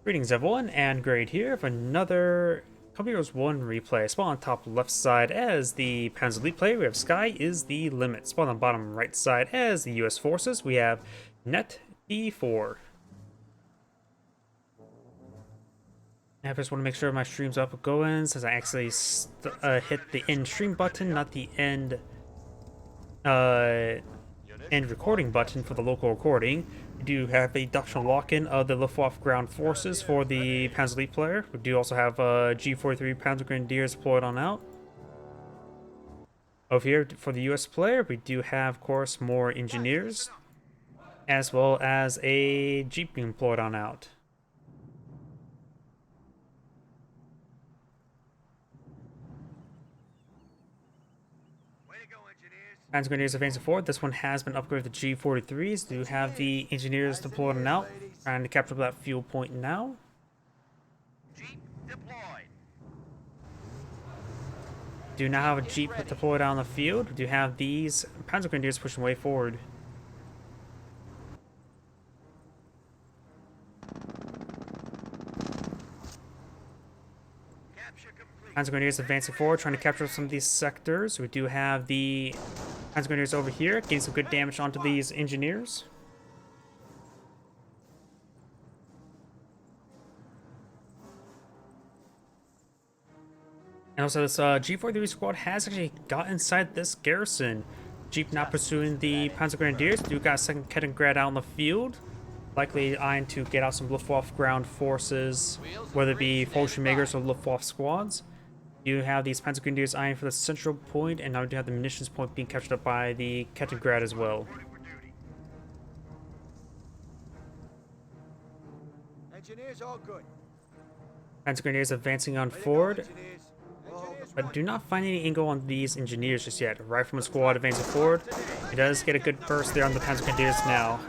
Greetings everyone, and Grade here for another Company Heroes 1 replay. Spawn on top left side as the Panzer lead player, we have SkYisTheLimiT. Spawn on bottom right side as the US forces, we have NetT4. I just want to make sure my stream's up and going, since I actually hit the end stream button, not the end recording button for the local recording. We do have a doctrinal lock-in of the Luftwaffe ground forces for the Panzer lead player. We do also have G43 Panzer Grenadiers deployed on out. Over here for the US player, we do have, of course, more engineers, as well as a Jeep being deployed on out. Panzer Grenadiers advancing forward. This one has been upgraded to G43s. Do have the engineers deployed and out. Trying to capture that fuel point now. Jeep deployed. Do now have a Jeep deployed on the field. Do have these Panzer Grenadiers pushing way forward. Panzer Grenadiers advancing forward, trying to capture some of these sectors. We do have the Panzer Grenadiers over here, getting some good damage onto these engineers. And also this G43 squad has actually got inside this garrison. Jeep not pursuing the Panzer Grenadiers. Do got a second Kettengrad out on the field. Likely eyeing to get out some Luftwaffe ground forces, whether it be Fallschirmjägers or Luftwaffe squads. You have these Panzer Grenadiers eyeing for the central point, and now we do have the munitions point being captured up by the Kettengrad as well. Engineers all good. Panzer Grenadiers advancing on forward, but do not find any angle on these engineers just yet. Rifleman squad advancing forward. It does get a good burst there on the Panzer Grenadiers now.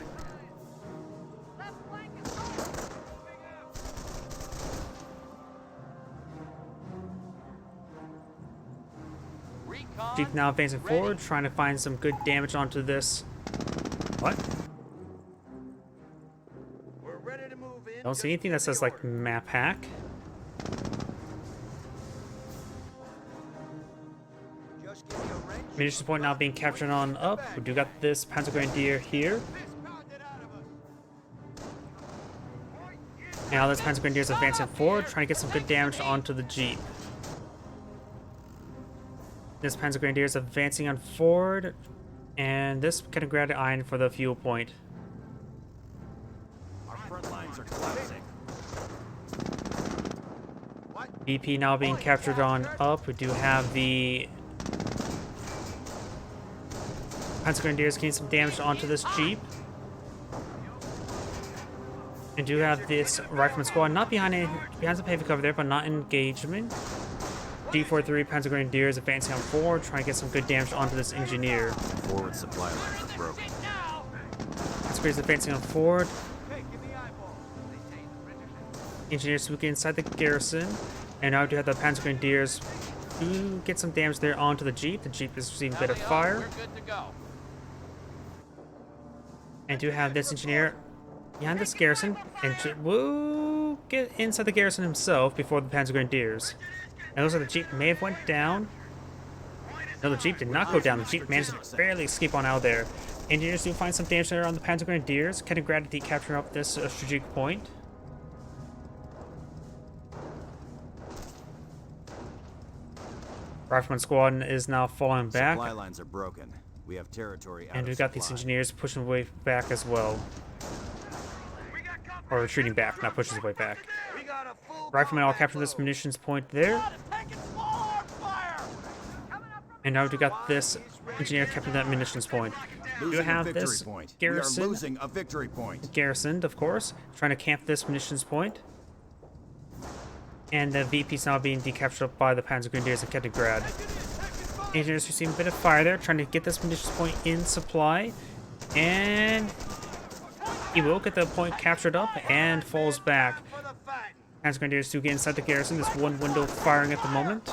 Jeep now advancing forward, trying to find some good damage onto this. What? We're ready to move in. Don't see anything that says like map hack. Just give me a wrench. Munitions point now being captured on up. We do got this Panzer Grenadier here. Now this Panzer Grenadier is advancing forward, trying to get some good damage onto the Jeep. This Panzer Grenadier is advancing on forward, and this Kettengrad eyeing for the fuel point. Our front lines are collapsing. BP now being captured on up. We do have the Panzer Grenadiers getting some damage onto this Jeep. And do have this Rifleman squad not behind the pavement cover there, but not in engagement. G43 Panzer Grenadiers advancing on forward, trying to get some good damage onto this engineer. Forward supply lines are broken. Panzer Grenadiers advancing on forward. Engineers sneaking inside the garrison. And now we do have the Panzer Grenadiers do get some damage there onto the Jeep. The Jeep is receiving a bit of fire. And do have this engineer behind this garrison. And will get inside the garrison himself before the Panzer Grenadiers. And looks like the Jeep may have went down. No, the Jeep did not go down. The Jeep managed to barely escape on out there. Engineers do find some damage there on the Panzer Grenadiers. Kettengrad to capture up this strategic point. Rifleman squad is now falling back. Supply lines are broken. We have territory out And of we've got these supply. engineers pushing way back as well. Or retreating back, not pushing his way back. Riflemen all capturing this munitions point there. And now we got this engineer capturing that munitions point. We do have this garrison. We are losing a victory point. Garrisoned, of course, trying to camp this munitions point. And the VP's now being decaptured up by the Panzer Grenadiers of Kettengrad. Engineers receiving a bit of fire there, trying to get this munitions point in supply. And he will get the point captured up and falls back. Panzer Grenadiers do get inside the garrison. There's one window firing at the moment.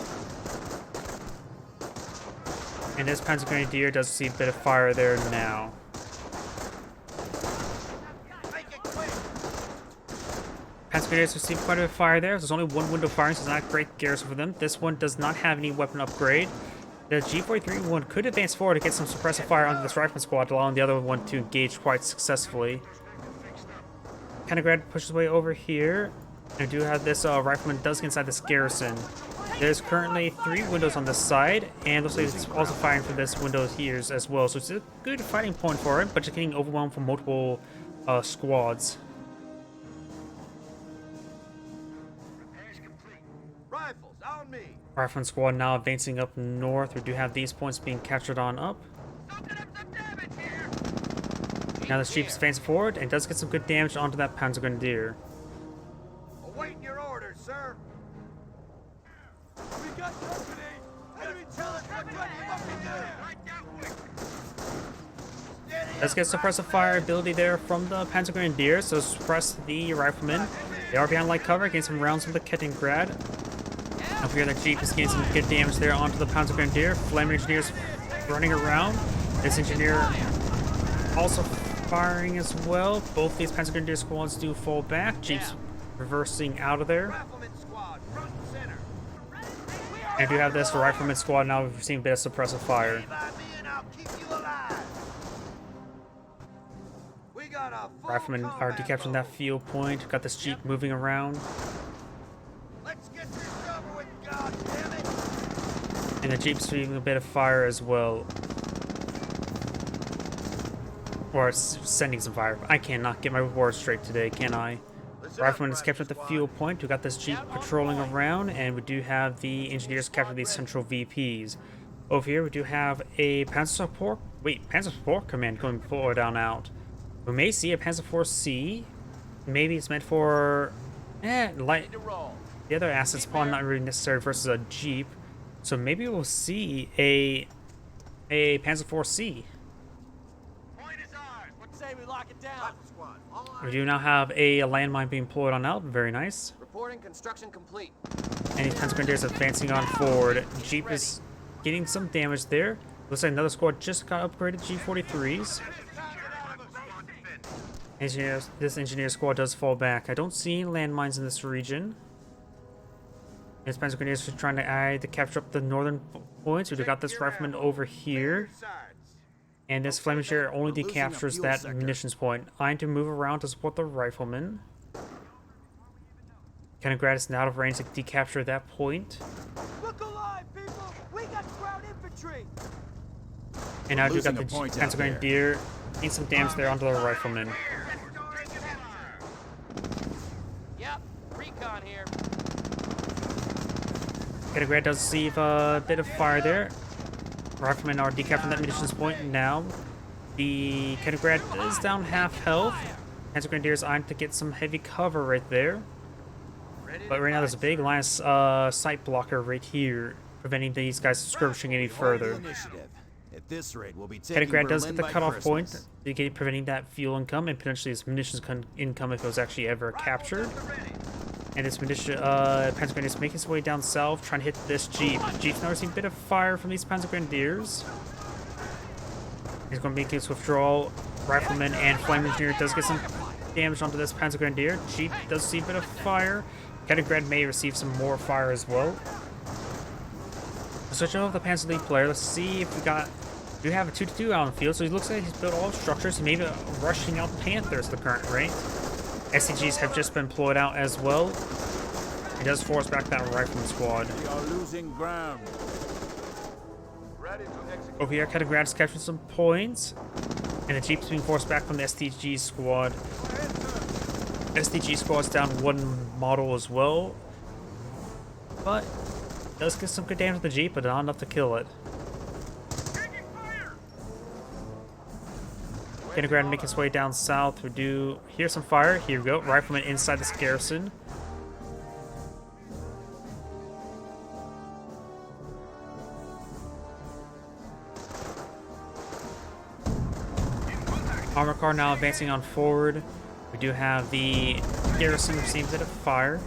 And this Panzer Grenadier does see a bit of fire there now. Panzer Grenadiers received quite a bit of fire there. There's only one window firing, so it's not a great garrison for them. This one does not have any weapon upgrade. The G43 one could advance forward to get some suppressive fire onto this rifleman squad, allowing the other one to engage quite successfully. Grad pushes way over here. I do have this rifleman does get inside this garrison. There's currently 3 windows on this side, and looks like it's also firing for this window here as well. So it's a good fighting point for it, but just getting overwhelmed from multiple squads. Rifles on me. Rifleman squad now advancing up north. We do have these points being captured on up. Now the Jeep's advancing forward and does get some good damage onto that Panzer Grenadier. Awaiting your orders, sir. We got company. Enemy tell us what to do. Does get suppressive fire ability there from the Panzer Grenadier, so suppress the riflemen. They are behind light cover, getting some rounds from the Kettengrad. Up here, the Jeep is getting some good damage there onto the Panzer Grenadier. Flame Engineers running around. This engineer also firing as well. Both these Panzer Grenadier squads do fall back. Jeeps reversing out of there. And we do have this rifleman squad now receiving a bit of suppressive fire. Riflemen are decapturing that field point. Got this Jeep moving around. Let's get this over with, goddammit. And the Jeep's receiving a bit of fire as well. Or it's sending some fire. I cannot get my words straight today, can I? Rifleman is captured at the fuel point. We got this Jeep patrolling around, and we do have the engineers capture these central VPs. Over here, we do have a Panzer support. Wait, Panzer support command going forward down out. We may see a Panzer 4C. Maybe it's meant for light. The other assets probably not really necessary versus a Jeep. So maybe we'll see a Panzer 4C. We lock it down. We do now have a landmine being deployed on out. Very nice. Reporting construction complete. And these Panzer Grenadiers advancing on forward. Jeep is getting some damage there. Looks like another squad just got upgraded G43s. This engineer squad does fall back. I don't see any landmines in this region. This Panzer Grenadiers are trying to capture up the northern points. We've got this rifleman over here. And this flame engineer only decaptures that munitions point. I need to move around to support the rifleman. Kettengrad is now out of range to decapture that point. Look alive, people! We got ground infantry! And now we got the Panzer Grenadier. Need some damage there onto the rifleman. Yep, recon here. Kettengrad does receive a bit of fire there. Riflemen are decapturing that munitions point now. The Kettengrad is down half health. Panzer Grenadiers eyeing to get some heavy cover right there. But right now there's a big last sight blocker right here, preventing these guys from skirmishing any further. At this rate, we'll be taking Kettengrad does Berlin get the by cutoff Christmas. point, preventing that fuel income and potentially this munitions income if it was actually ever captured. And this Panzer Grenadier is making its way down south, trying to hit this Jeep. Jeep's now receiving a bit of fire from these Panzer Grenadiers. He's going to make his withdrawal. Rifleman and Flame Engineer does get some damage onto this Panzer Grenadier. Jeep does see a bit of fire. Kettengrad may receive some more fire as well. Switching over the Panzer lead player, let's see if we have a 2-2 out on the field. So he looks like he's built all structures. He may be rushing out Panthers at the current rate. SCGs have just been deployed out as well. He does force back that rifleman squad. We are losing ground. Over here, Kettengrad's capturing some points. And the Jeep's being forced back from the STG squad. STG squad's down one model as well. But does get some good damage to the Jeep, but not enough to kill it. Kettengrad making his way down south. We do hear some fire. Here we go. Rifleman inside this garrison. Armor car now advancing on forward. We do have the garrison receiving a bit of fire.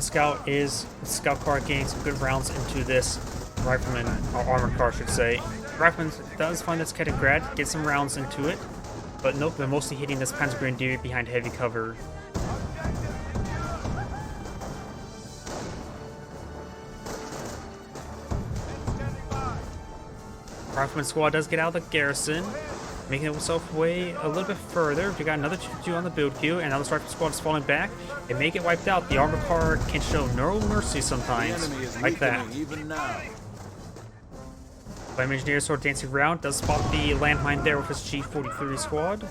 Scout car gaining some good rounds into this rifleman, or armor car, I should say. Rifleman does find this Ketten Grad, get some rounds into it, but nope, they're mostly hitting this Panzer Grenadier behind heavy cover. Rifleman squad does get out of the garrison, making himself way a little bit further. We got another 2-2 on the build queue, and now this rifle squad is falling back. They may get wiped out. The armor car can show no mercy sometimes, like that. Flame Engineer sort of dancing around, does spot the landmine there with his G43 squad.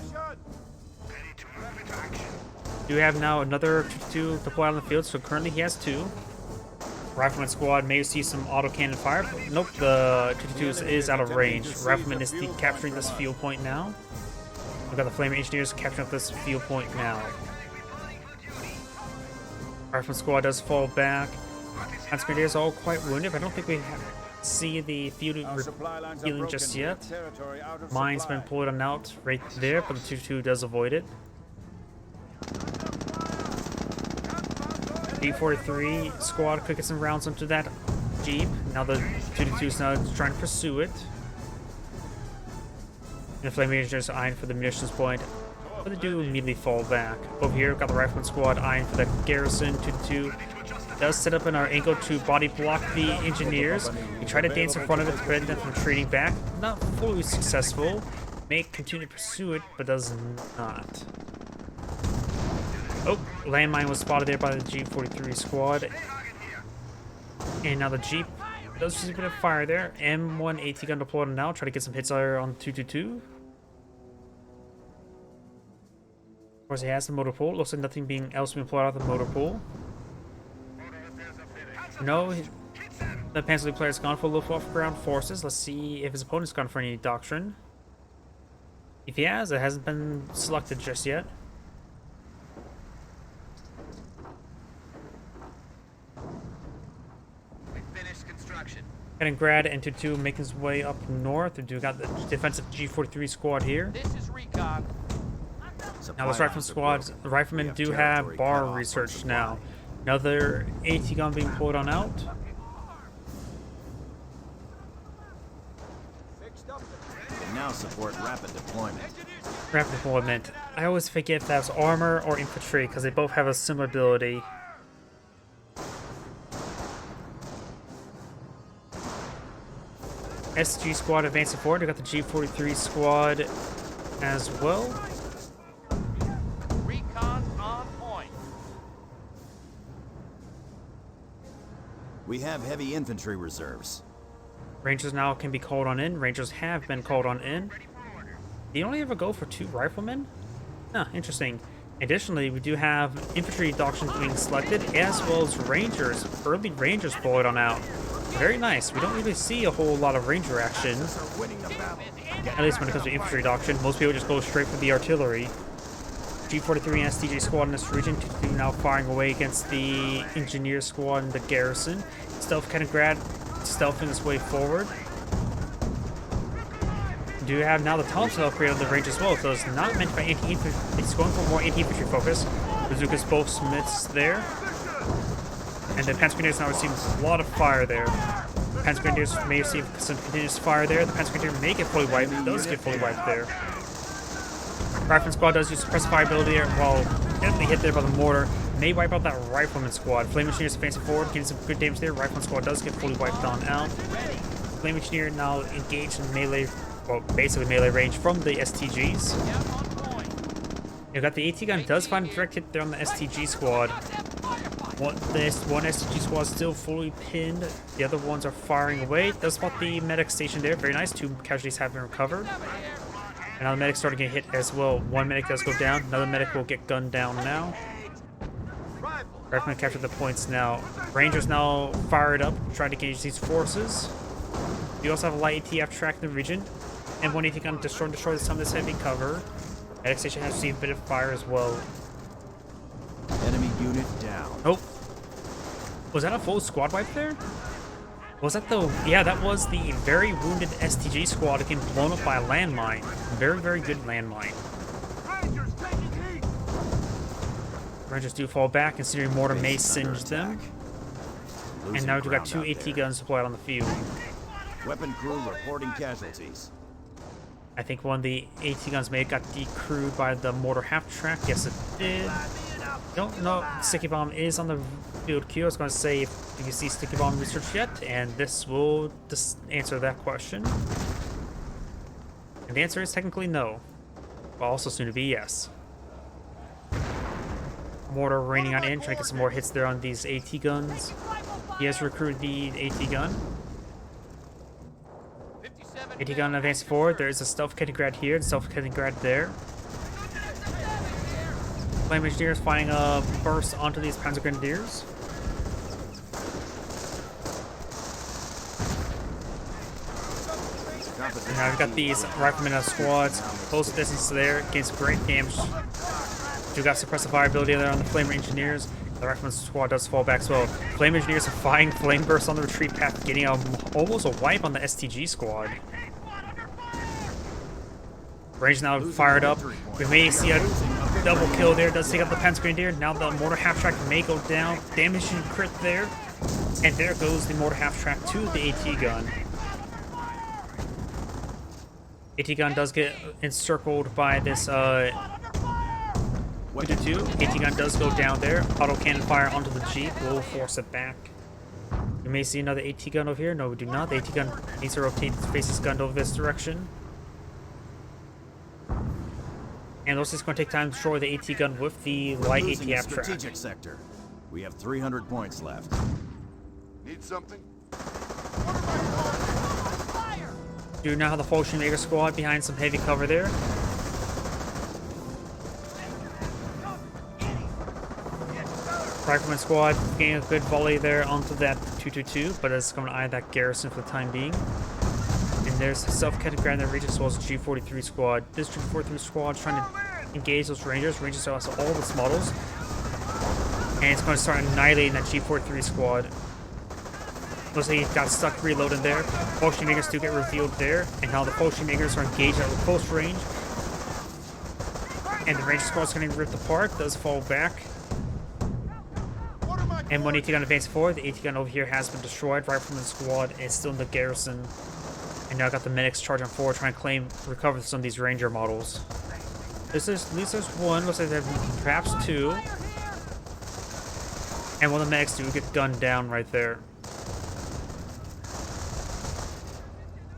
Do have now another 2-2 deployed on the field, so currently he has 2. Rifleman squad may see some autocannon fire, but nope, the 2-2 is out of range. Rifleman is capturing this field point now. We've got the Flame Engineers capturing up this field point now. Rifleman squad does fall back. Panzer Grenadiers all quite wounded, but I don't think we see the field healing just yet. Mine's been pulled on out right there, but the 2-2 does avoid it. G43 squad could get some rounds onto that Jeep. Now the 2-2 is now trying to pursue it. And the Flame Engineers are eyeing for the munitions point, but they do immediately fall back. Over here, we've got the Rifleman squad eyeing for the garrison. 2-2 does set up in our angle to body block the engineers. We try to dance in front of it to prevent them from retreating back. Not fully successful. May continue to pursue it, but does not. Oh, landmine was spotted there by the G43 squad. And now the Jeep does receive a bit of fire there. M1 AT gun deployed now. Try to get some hits there on 2-2. Of course, he has the motor pool. Looks like nothing else being pulled out of the motor pool. No, the Panzer player has gone for Luftwaffe ground forces. Let's see if his opponent's gone for any doctrine. If he has, it hasn't been selected just yet. Ketten Grad and 2-2 making his way up north. We do got the defensive G43 squad here. This is recon. Now this rifleman squad, the riflemen do have bar research now. Another AT gun being pulled on out. Can now support rapid deployment. Rapid deployment. I always forget if that's armor or infantry because they both have a similar ability. SG squad advancing forward. We got the G43 squad as well. Recon on point. We have heavy infantry reserves. Rangers now can be called on in. Rangers have been called on in. Do you only ever go for 2 riflemen? Huh, interesting. Additionally, we do have infantry doctrines being selected, as well as rangers. Early rangers deployed on out. Very nice. We don't really see a whole lot of ranger action. At least when it comes to infantry doctrine. Most people just go straight for the artillery. G43 and STJ squad in this region. 2-2 now firing away against the engineer squad in the garrison. Stealth Ketten Grad stealthing his way forward. Do have now the Thompson upgrade on the range as well, so it's not meant for anti-infantry. It's going for more anti-infantry focus. Bazookas both Smiths there. And the Panzer Grenadiers now receive a lot of fire there. Panzer Grenadiers may receive some continuous fire there. The Panzer Grenadier may get fully wiped. It does get fully wiped there. Rifleman squad does use suppressive fire ability while definitely hit there by the mortar. May wipe out that Rifleman squad. Flame Engineers advancing forward, getting some good damage there. Rifleman squad does get fully wiped on out. Flame Engineer now engaged in melee, well, basically melee range from the STGs. You've got the AT gun does find a direct hit there on the STG squad. One STG squad is still fully pinned. The other ones are firing away. Does spot the medic station there. Very nice. 2 casualties have been recovered. And now the medic's starting to get hit as well. 1 medic does go down. Another medic will get gunned down now. Riflemen capture the points now. Rangers now fired up, trying to engage these forces. We also have a light ATF track in the region. And 1 AT gun destroy some of this heavy cover. Medic station has received a bit of fire as well. Enemy unit down. Oh. Was that a full squad wipe there? Was that the... Yeah, that was the very wounded STG squad getting blown up by a landmine. Very, very good landmine. Rangers taking heat. Rangers do fall back, considering mortar may singe them. And now we've got 2 AT guns deployed on the field. Weapon crew reporting casualties. I think one of the AT guns may have got decrewed by the mortar half-track. Yes, it did. Don't know if Sticky Bomb is on the field queue. I was going to say, do you see Sticky Bomb research yet? And this will just answer that question. And the answer is technically no. But also soon to be yes. Mortar raining on in, trying to get some more hits there on these AT guns. He has recruited the AT gun. AT gun advancing forward. There is a stealth kitting grad here, and stealth kitting grad there. Flame Engineers finding a burst onto these Panzer Grenadiers. And now we've got these riflemen of squads close distance there, gains great damage. You got suppressive fire ability there on the Flame Engineers. The rifleman squad does fall back as well. Flame Engineers are firing flame bursts on the retreat path, getting almost a wipe on the STG squad. Range now fired up. We may see a double kill there. Does take out the Panzer Grenadier. Now the mortar half-track may go down. Damage and crit there. And there goes the mortar half-track to the AT gun. AT gun does get encircled by this 2-2. AT gun does go down there. Auto cannon fire onto the Jeep will force it back. We may see another AT gun over here. No, we do not. The AT gun needs to rotate its faces gun over this direction. And also it's going to take time to destroy the AT gun with the light AT half track. Strategic sector. We have 300 points left. Need something? Do now have the Fortune Maker squad behind some heavy cover there. Rifleman squad getting a good volley there onto that 2-2-2, but it's going to eye that garrison for the time being. And there's self-kitted ground that reaches as well as the G43 squad. This G43 squad is trying to engage those Rangers. Rangers has all of its models. And it's going to start annihilating that G43 squad. Looks like he got stuck reloading there. Potion Makers do get revealed there. And now the Potion Makers are engaged at close range. And the Ranger squad is getting ripped apart. Does fall back. And one AT gun advancing forward. The AT gun over here has been destroyed. Rifleman squad is still in the garrison. And now I got the medics charging forward, trying to recover some of these Ranger models. At least there's one. Looks like there's perhaps two. And one of the medics do get gunned down right there.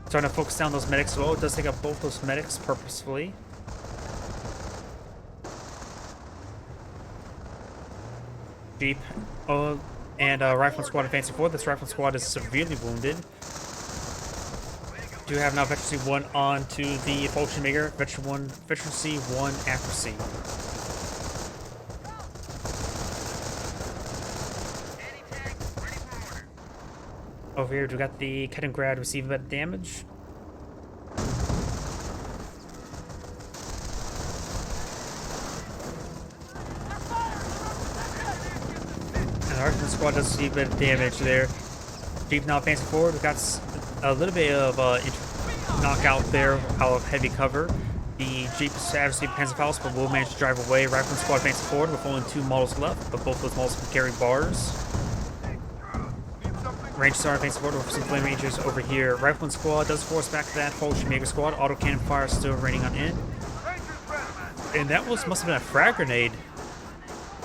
Starting to focus down those medics as well. It does take out both those medics purposefully. Jeep. And Rifleman squad advancing forward. This Rifleman squad is severely wounded. Do have now Veterancy 1 on to the Potion Maker. Veterancy 1 accuracy. Over here, we got the Kettengrad receiving that damage. And the Rifleman squad does receive a bit of damage there. Jeep now advancing forward. We got a little bit of knockout there out of heavy cover. The Jeep obviously Panzer Palace, but will manage to drive away. Rifleman squad advancing forward with only 2 models left, but both those models can carry bars. Ranger star advancing forward with some Flame Rangers over here. Rifleman squad does force back that Potion Maker squad. Auto cannon fire still raining on in. And that must have been a frag grenade.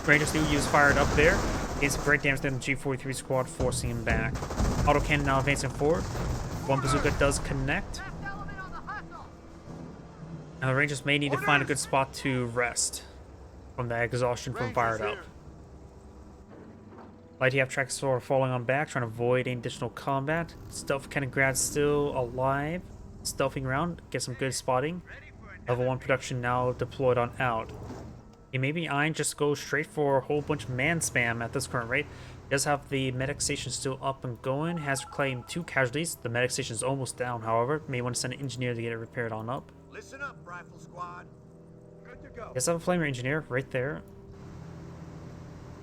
Rangers do use fired up there. It's great damage to the G43 squad, forcing him back. Autocannon now advancing forward. One bazooka does connect. Now the Rangers may need to find a good spot to rest from the exhaustion from fired up. Light half track sort of falling on back, trying to avoid any additional combat. Stealth Kettengrad still alive, stealthing around, get some good spotting. Level 1 production now deployed on out. He may be eyeing just go straight for a whole bunch of man spam at this current rate. He does have the medic station still up and going. Has claimed 2 casualties. The medic station is almost down, however. May want to send an engineer to get it repaired on up. Listen up, Rifle Squad. Good to go. Does have a flamer engineer right there.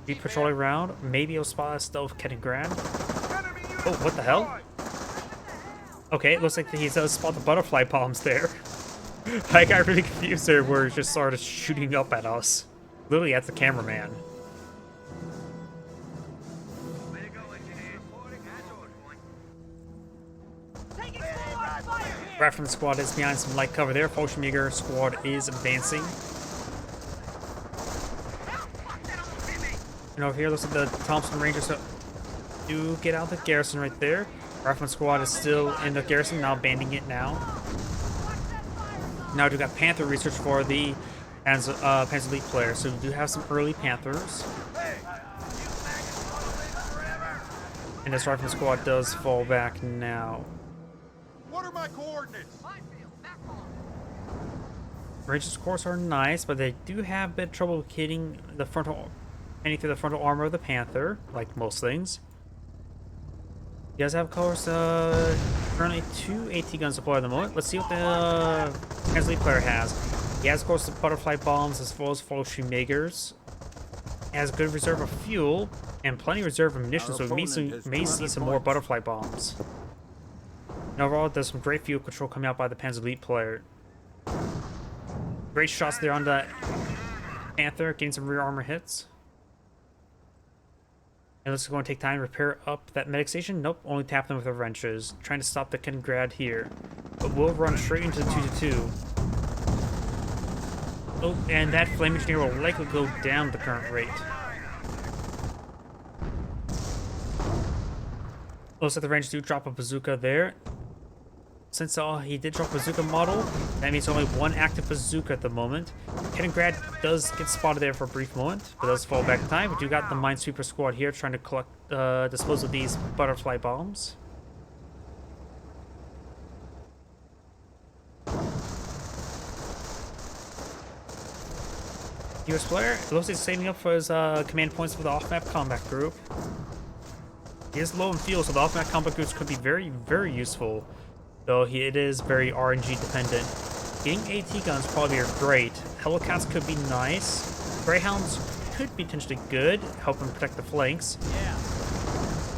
Jeep patrolling around. Maybe he'll spot a stealth Kettengrad. Oh, what the hell? Okay, it looks like he does spot the butterfly bombs there. I got really confused there where it just started shooting up at us. Literally at the cameraman. Take Rifleman squad is behind some light cover there. Fallschirmjäger squad is advancing. And over here, looks like the Thompson Rangers do get out the garrison right there. Rifleman squad is still in the garrison, now abandoning it now. Now we got Panther research for the Panzer Elite player, so we do have some early Panthers. And this Rifleman squad does fall back now. What are my coordinates? Rangers, of course, are nice, but they do have a bit of trouble hitting the frontal, through the frontal armor of the Panther, like most things. You guys have, of course, currently 2 AT guns deployed at the moment. Let's see what the Panzer Elite player has. He has, of course, the butterfly bombs as well as Fallschirmjägers. He has good reserve of fuel and plenty of reserve of munitions, so we may see some more butterfly bombs. And overall, there's some great fuel control coming out by the Panzer Elite player. Great shots there on the Panther, getting some rear armor hits. And looks like it's going to take time to repair up that medic station. Nope, only tap them with the wrenches. Trying to stop the Kaliningrad here. But we'll run straight into the 2-2. Oh, and that flame engineer will likely go down at the current rate. Looks like the Rangers do drop a bazooka there. Since he did drop a bazooka model, that means only one active bazooka at the moment. Kaliningrad does get spotted there for a brief moment, but does fall back in time. We do got the Minesweeper squad here trying to collect, dispose of these butterfly bombs. US player, it looks like he's saving up for his command points for the off-map combat group. He is low in fuel, so the off-map combat groups could be very, very useful. Though it is very RNG dependent. Getting AT guns probably are great. Hellcats could be nice. Greyhounds could be potentially good, helping protect the flanks. Yeah.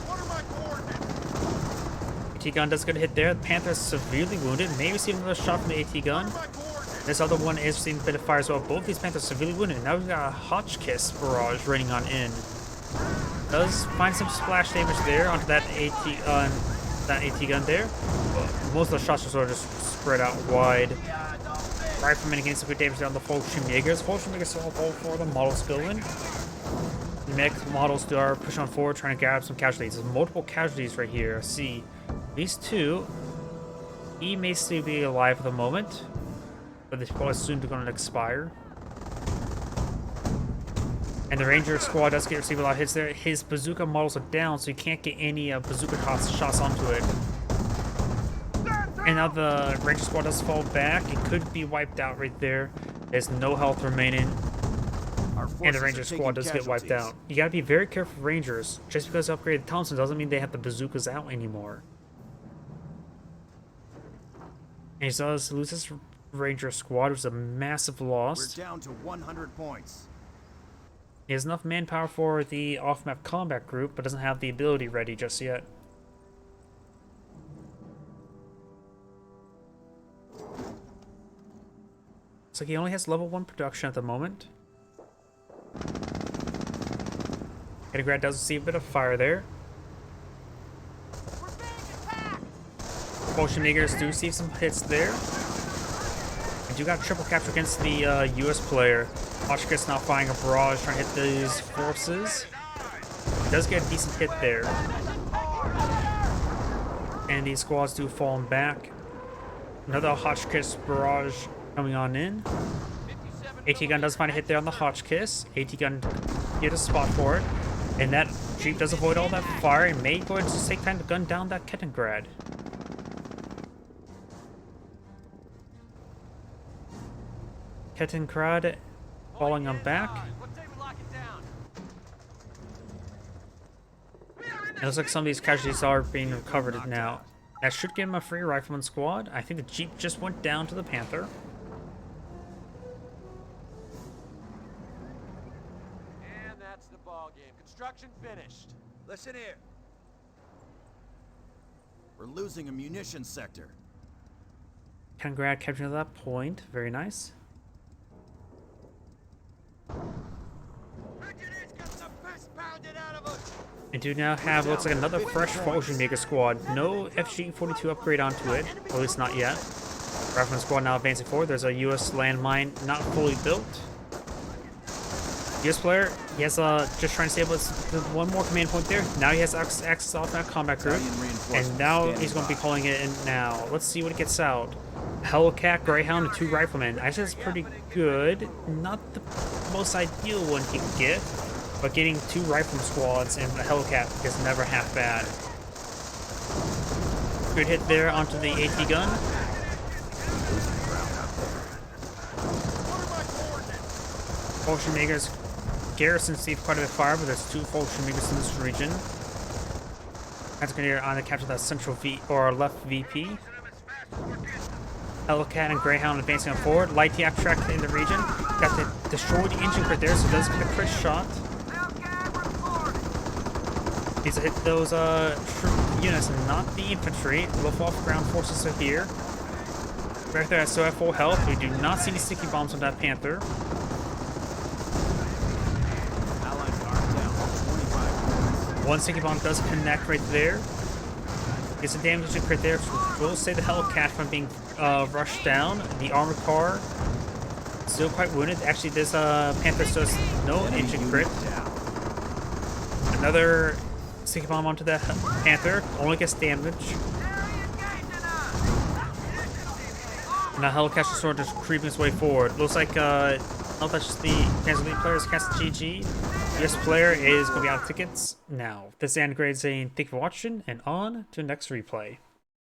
What are my coordinates? AT gun does get a hit there. The Panther is severely wounded. May receive another shot from the AT gun. What are my coordinates? This other one is receiving a bit of fire as well. Both these Panthers are severely wounded. Now we've got a Hotchkiss barrage raining on in. Does find some splash damage there onto that AT gun there. But most of the shots are sort of just spread out wide. Riflemen getting some good damage down the Fallschirmjägers. Fallschirmjägers all fall for the models going. The medic models are pushing on forward, trying to grab some casualties. There's multiple casualties right here. See, these two. He may still be alive at the moment, but this probably soon going to expire. And the Ranger squad does receive a lot of hits there. His bazooka models are down, so you can't get any bazooka shots onto it. And now the Ranger squad does fall back. It could be wiped out right there. There's no health remaining. And the Ranger squad does get wiped out. You gotta be very careful, Rangers. Just because they upgraded Thompson doesn't mean they have the bazookas out anymore. And he does lose his Ranger squad, which is a massive loss. We're down to 100 points. He has enough manpower for the off-map combat group, but doesn't have the ability ready just yet. Looks like he only has level 1 production at the moment. Kaliningrad does receive a bit of fire there. Fallschirmjägers do receive some hits there. And do got triple capture against the US player. Hotchkiss now firing a barrage trying to hit these forces. He does get a decent hit there. And these squads do falling back. Another Hotchkiss barrage coming on in. AT gun does find a hit there on the Hotchkiss. AT gun get a spot for it. And that Jeep does avoid all that fire and may go ahead and just take time to gun down that Kaliningrad. Kaliningrad falling on back. It looks like some of these casualties are being recovered now. That should give him a free rifleman squad. I think the Jeep just went down to the Panther. And that's the ball game. Construction finished. Listen here. We're losing a munitions sector. Kaliningrad capturing that point. Very nice. Engineers got the piss pounded out of us. And do now have looks like another fresh Fortune Maker squad. No FG-42 upgrade onto it, or at least not yet. Reference squad now advancing forward. There's a US landmine not fully built. US player, he has just trying to stable one more command point there. Now he has access off that combat group, and now he's going to be calling it in now. Let's see what it gets out. Hellcat, Greyhound, and 2 riflemen. I said it's pretty good. Not the most ideal one he can get, but getting 2 rifleman squads and a Hellcat is never half bad. Good hit there onto the AT gun. Fortune Makers garrison received quite a bit of fire, but there's 2 Fortune Makers in this region. That's going to on to capture that central V or left VP. Hellcat and Greyhound advancing on forward. Light TF tracked in the region. Got to destroy the engine crit there, so it does get a crit shot. Needs to hit those troop units and not the infantry. Luftwaffe ground forces are here. Right there, so at full health. We do not see any sticky bombs on that Panther. One sticky bomb does connect right there. Gets a damage to crit there. We'll save the Hellcat from being rushed down. The armored car still quite wounded. Actually, this Panther does no engine crit. Another sticky bomb onto that Panther. Only gets damage. Now Hellcat is sort of just creeping its way forward. Looks like not that's just the Panzer Elite players cast GG. This player is going to be out of tickets now. This is Angrade saying thank you for watching, and on to the next replay.